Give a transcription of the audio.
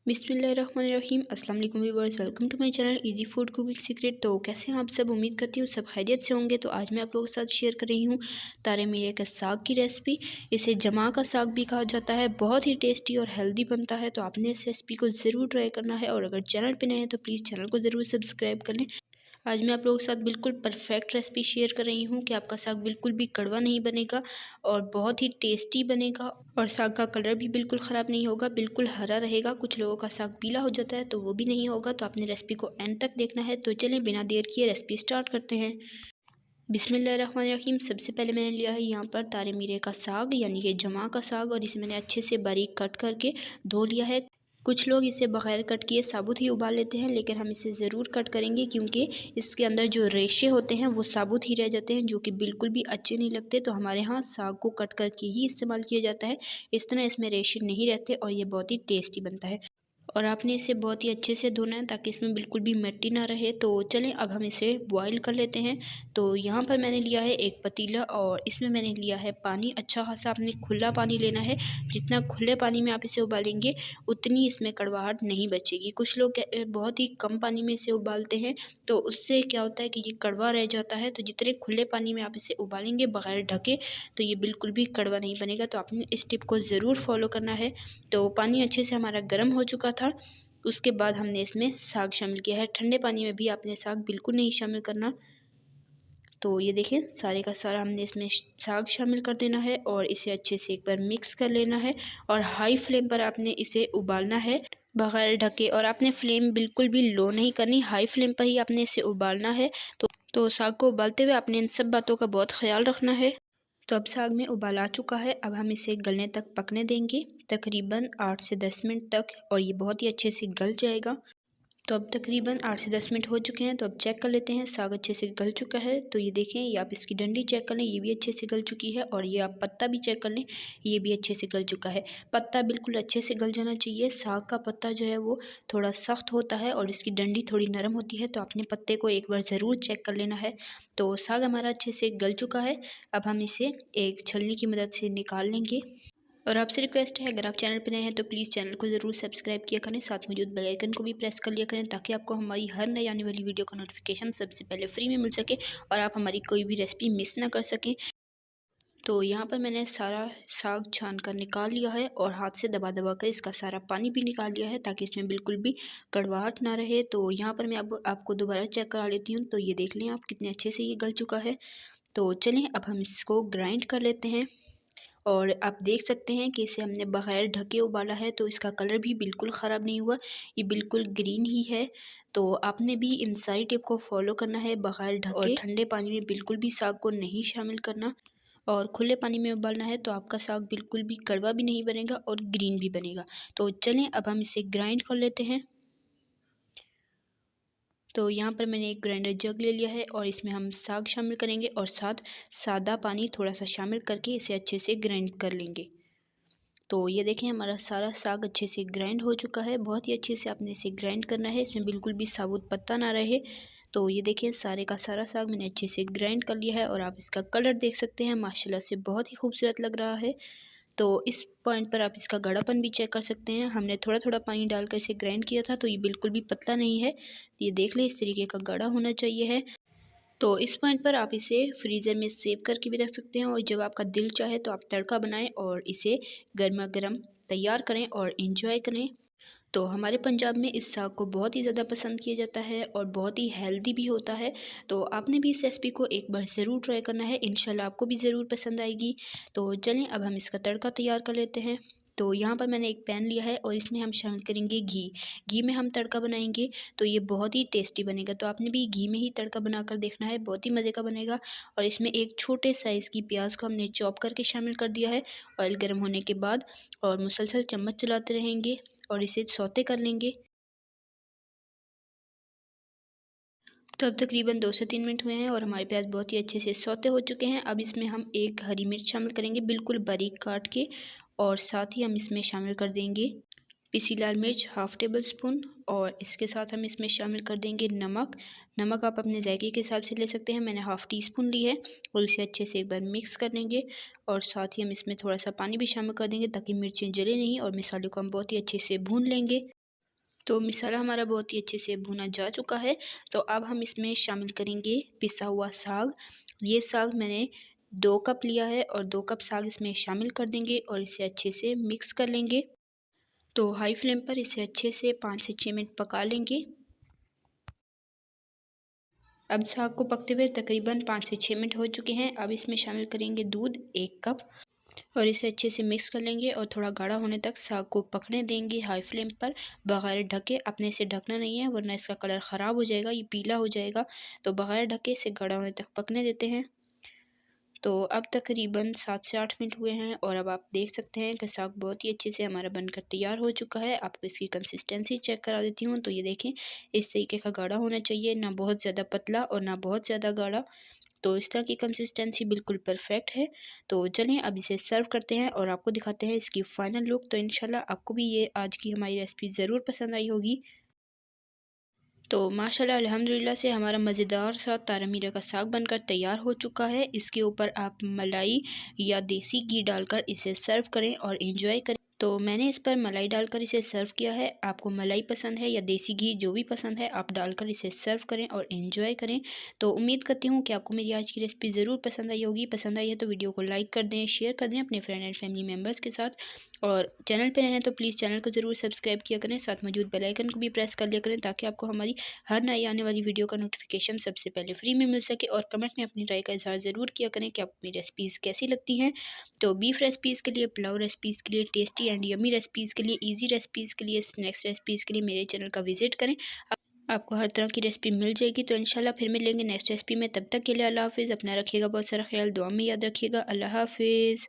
बिस्मिल्लाहिर्रहमानिर्रहीम। अस्सलाम वालेकुम viewers, welcome to my channel easy food cooking secret. तो कैसे हैं आप सब? उम्मीद करती हूँ सब खैरियत से होंगे। तो आज मैं आप लोगों के साथ शेयर कर रही हूँ तारे मीरे के साग की रेसिपी। इसे जमा का साग भी कहा जाता है। बहुत ही टेस्टी और हेल्दी बनता है। तो आपने इस रेसिपी को ज़रूर ट्राई करना है और अगर चैनल पर नए हैं तो प्लीज़ चैनल को ज़रूर सब्सक्राइब कर लें। आज मैं आप लोगों के साथ बिल्कुल परफेक्ट रेसिपी शेयर कर रही हूँ कि आपका साग बिल्कुल भी कड़वा नहीं बनेगा और बहुत ही टेस्टी बनेगा और साग का कलर भी बिल्कुल ख़राब नहीं होगा, बिल्कुल हरा रहेगा। कुछ लोगों का साग पीला हो जाता है तो वो भी नहीं होगा। तो आपने रेसिपी को एंड तक देखना है। तो चलें बिना देर किए रेसिपी स्टार्ट करते हैं। बिस्मिल्लाहिर्रहमानिर्रहीम। सबसे पहले मैंने लिया है यहाँ पर तारे मीरे का साग यानी कि जमा का साग और इसे मैंने अच्छे से बारीक कट करके धो लिया है। कुछ लोग इसे बग़ैर कट किए साबुत ही उबाल लेते हैं, लेकिन हम इसे ज़रूर कट करेंगे क्योंकि इसके अंदर जो रेशे होते हैं वो साबुत ही रह जाते हैं, जो कि बिल्कुल भी अच्छे नहीं लगते। तो हमारे यहाँ साग को कट करके ही इस्तेमाल किया जाता है। इस तरह इसमें रेशे नहीं रहते और ये बहुत ही टेस्टी बनता है। और आपने इसे बहुत ही अच्छे से धोना है ताकि इसमें बिल्कुल भी मिट्टी ना रहे। तो चलें अब हम इसे बॉईल कर लेते हैं। तो यहाँ पर मैंने लिया है एक पतीला और इसमें मैंने लिया है पानी। अच्छा खासा आपने खुला पानी लेना है। जितना खुले पानी में आप इसे उबालेंगे उतनी इसमें कड़वाहट नहीं बचेगी। कुछ लोग बहुत ही कम पानी में इसे उबालते हैं तो उससे क्या होता है कि ये कड़वा रह जाता है। तो जितने खुले पानी में आप इसे उबालेंगे बग़ैर ढके तो ये बिल्कुल भी कड़वा नहीं बनेगा। तो आपने इस टिप को ज़रूर फॉलो करना है। तो पानी अच्छे से हमारा गर्म हो चुका था। उसके बाद हमने इसमें साग शामिल किया है। ठंडे पानी में भी आपने साग बिल्कुल नहीं शामिल करना। तो ये देखिए सारे का सारा हमने इसमें साग शामिल कर देना है और इसे अच्छे से एक बार मिक्स कर लेना है और हाई फ्लेम पर आपने इसे उबालना है बग़ैर ढके। और आपने फ्लेम बिल्कुल भी लो नहीं करनी, हाई फ्लेम पर ही आपने इसे उबालना है। तो साग को उबालते हुए आपने इन सब बातों का बहुत ख्याल रखना है। तो अब साग में उबाल आ चुका है। अब हम इसे गलने तक पकने देंगे तकरीबन 8 से 10 मिनट तक और ये बहुत ही अच्छे से गल जाएगा। तो अब तकरीबन 8 से 10 मिनट हो चुके हैं। तो अब चेक कर लेते हैं साग अच्छे से गल चुका है। तो ये देखें, ये आप इसकी डंडी चेक कर लें, ये भी अच्छे से गल चुकी है। और ये आप पत्ता भी चेक कर लें, ये भी अच्छे से गल चुका है। पत्ता बिल्कुल अच्छे से गल जाना चाहिए। साग का पत्ता जो है वो थोड़ा सख्त होता है और इसकी डंडी थोड़ी नरम होती है। तो आपने पत्ते को एक बार ज़रूर चेक कर लेना है। तो साग हमारा अच्छे से गल चुका है। अब हम इसे एक छलनी की मदद से निकाल लेंगे। और आपसे रिक्वेस्ट है, अगर आप चैनल पर नए हैं तो प्लीज़ चैनल को ज़रूर सब्सक्राइब किया करें, साथ मौजूद बेल आइकन को भी प्रेस कर लिया करें ताकि आपको हमारी हर नई आने वाली वीडियो का नोटिफिकेशन सबसे पहले फ्री में मिल सके और आप हमारी कोई भी रेसिपी मिस ना कर सकें। तो यहाँ पर मैंने सारा साग छान कर निकाल लिया है और हाथ से दबा दबा कर इसका सारा पानी भी निकाल लिया है ताकि इसमें बिल्कुल भी कड़वाहट ना रहे। तो यहाँ पर मैं अब आपको दोबारा चेक करा लेती हूँ। तो ये देख लें आप कितने अच्छे से ये गल चुका है। तो चलें अब हम इसको ग्राइंड कर लेते हैं। और आप देख सकते हैं कि इसे हमने बग़ैर ढके उबाला है तो इसका कलर भी बिल्कुल ख़राब नहीं हुआ, ये बिल्कुल ग्रीन ही है। तो आपने भी इन सारी टिप को फॉलो करना है बग़ैर ढके और ठंडे पानी में बिल्कुल भी साग को नहीं शामिल करना और खुले पानी में उबालना है। तो आपका साग बिल्कुल भी कड़वा भी नहीं बनेगा और ग्रीन भी बनेगा। तो चलें अब हम इसे ग्राइंड कर लेते हैं। तो यहाँ पर मैंने एक ग्राइंडर जग ले लिया है और इसमें हम साग शामिल करेंगे और साथ सादा पानी थोड़ा सा शामिल करके इसे अच्छे से ग्राइंड कर लेंगे। तो ये देखें हमारा सारा साग अच्छे से ग्राइंड हो चुका है। बहुत ही अच्छे से आपने इसे ग्राइंड करना है, इसमें बिल्कुल भी साबुत पत्ता ना रहे। तो ये देखिए सारे का सारा साग मैंने अच्छे से ग्राइंड कर लिया है और आप इसका कलर देख सकते हैं, माशाल्लाह से बहुत ही खूबसूरत लग रहा है। तो इस पॉइंट पर आप इसका गाढ़ापन भी चेक कर सकते हैं। हमने थोड़ा थोड़ा पानी डालकर इसे ग्राइंड किया था तो ये बिल्कुल भी पतला नहीं है। ये देख लें इस तरीके का गाढ़ा होना चाहिए है। तो इस पॉइंट पर आप इसे फ्रीज़र में सेव करके भी रख सकते हैं और जब आपका दिल चाहे तो आप तड़का बनाएं और इसे गर्मा गर्म तैयार करें और इंजॉय करें। तो हमारे पंजाब में इस साग को बहुत ही ज़्यादा पसंद किया जाता है और बहुत ही हेल्दी भी होता है। तो आपने भी इस रेसिपी को एक बार ज़रूर ट्राई करना है, इंशाल्लाह आपको भी ज़रूर पसंद आएगी। तो चलें अब हम इसका तड़का तैयार कर लेते हैं। तो यहाँ पर मैंने एक पैन लिया है और इसमें हम शामिल करेंगे घी। घी में हम तड़का बनाएंगे तो ये बहुत ही टेस्टी बनेगा। तो आपने भी घी में ही तड़का बनाकर देखना है, बहुत ही मज़े का बनेगा। और इसमें एक छोटे साइज़ की प्याज को हमने चॉप करके शामिल कर दिया है। ऑयल गर्म होने के बाद और मुसलसल चम्मच चलाते रहेंगे और इसे सौते कर लेंगे। तो अब तकरीबन 2 से 3 मिनट हुए हैं और हमारे प्याज बहुत ही अच्छे से सौते हो चुके हैं। अब इसमें हम एक हरी मिर्च शामिल करेंगे बिल्कुल बारीक काट के और साथ ही हम इसमें शामिल कर देंगे पिसी लाल मिर्च हाफ़ टेबल स्पून और इसके साथ हम इसमें शामिल कर देंगे नमक। नमक आप अपने जायके के हिसाब से ले सकते हैं, मैंने हाफ़ टी स्पून ली है और इसे अच्छे से एक बार मिक्स कर लेंगे। और साथ ही हम इसमें थोड़ा सा पानी भी शामिल कर देंगे ताकि मिर्चें जले नहीं और मसाले को हम बहुत ही अच्छे से भून लेंगे। तो मसाला हमारा बहुत ही अच्छे से भुना जा चुका है। तो अब हम इसमें शामिल करेंगे पिसा हुआ साग। ये साग मैंने 2 कप लिया है और 2 कप साग इसमें शामिल कर देंगे और इसे अच्छे से मिक्स कर लेंगे। तो हाई फ्लेम पर इसे अच्छे से 5 से 6 मिनट पका लेंगे। अब साग को पकते हुए तकरीबन 5 से 6 मिनट हो चुके हैं। अब इसमें शामिल करेंगे दूध 1 कप और इसे अच्छे से मिक्स कर लेंगे और थोड़ा गाढ़ा होने तक साग को पकने देंगे हाई फ्लेम पर बगैर ढके। अपने से ढकना नहीं है वरना इसका कलर ख़राब हो जाएगा, ये पीला हो जाएगा। तो बगैर ढके इसे गाढ़ा होने तक पकने देते हैं। तो अब तकरीबन 7 से 8 मिनट हुए हैं और अब आप देख सकते हैं कि साग बहुत ही अच्छे से हमारा बनकर तैयार हो चुका है। आपको इसकी कंसिस्टेंसी चेक करा देती हूँ। तो ये देखें, इस तरीके का गाढ़ा होना चाहिए, ना बहुत ज़्यादा पतला और ना बहुत ज़्यादा गाढ़ा। तो इस तरह की कंसिस्टेंसी बिल्कुल परफेक्ट है। तो चलिए अब इसे सर्व करते हैं और आपको दिखाते हैं इसकी फ़ाइनल लुक। तो इंशाल्लाह आपको भी ये आज की हमारी रेसिपी ज़रूर पसंद आई होगी। तो माशाल्लाह अल्हम्दुलिल्लाह से हमारा मज़ेदार सा तारा मीरा का साग बनकर तैयार हो चुका है। इसके ऊपर आप मलाई या देसी घी डालकर इसे सर्व करें और एंजॉय करें। तो मैंने इस पर मलाई डालकर इसे सर्व किया है। आपको मलाई पसंद है या देसी घी, जो भी पसंद है आप डालकर इसे सर्व करें और एंजॉय करें। तो उम्मीद करती हूँ कि आपको मेरी आज की रेसिपी ज़रूर पसंद आई होगी। पसंद आई है तो वीडियो को लाइक कर दें, शेयर कर दें अपने फ्रेंड एंड फैमिली मेम्बर्स के साथ। और चैनल पर रहें तो प्लीज़ चैनल को ज़रूर सब्सक्राइब किया करें, साथ मौजूद बेल आइकन को भी प्रेस कर लिया करें ताकि आपको हमारी हर नई आने वाली वीडियो का नोटिफिकेशन सबसे पहले फ्री में मिल सके। और कमेंट में अपनी राय का इज़हार ज़रूर किया करें कि आपको मेरी रेसिपीज़ कैसी लगती हैं। तो बीफ रेसिपीज़ के लिए, पुलाव रेसिपीज़ के लिए, टेस्टी एंड यमी रेसिपीज़ के लिए, ईजी रेसिपीज़ के लिए, स्नैक्स रेसिपीज़ के लिए मेरे चैनल का विजिट करें। आपको हर तरह की रेसिपी मिल जाएगी। तो इंशाल्लाह फिर मिलेंगे नेक्स्ट रेसिपी में। तब तक के लिए अल्लाह हाफ़िज़। अपना रखिएगा बहुत सारा ख्याल, दुआ में याद रखिएगा। अल्लाह हाफ़िज़।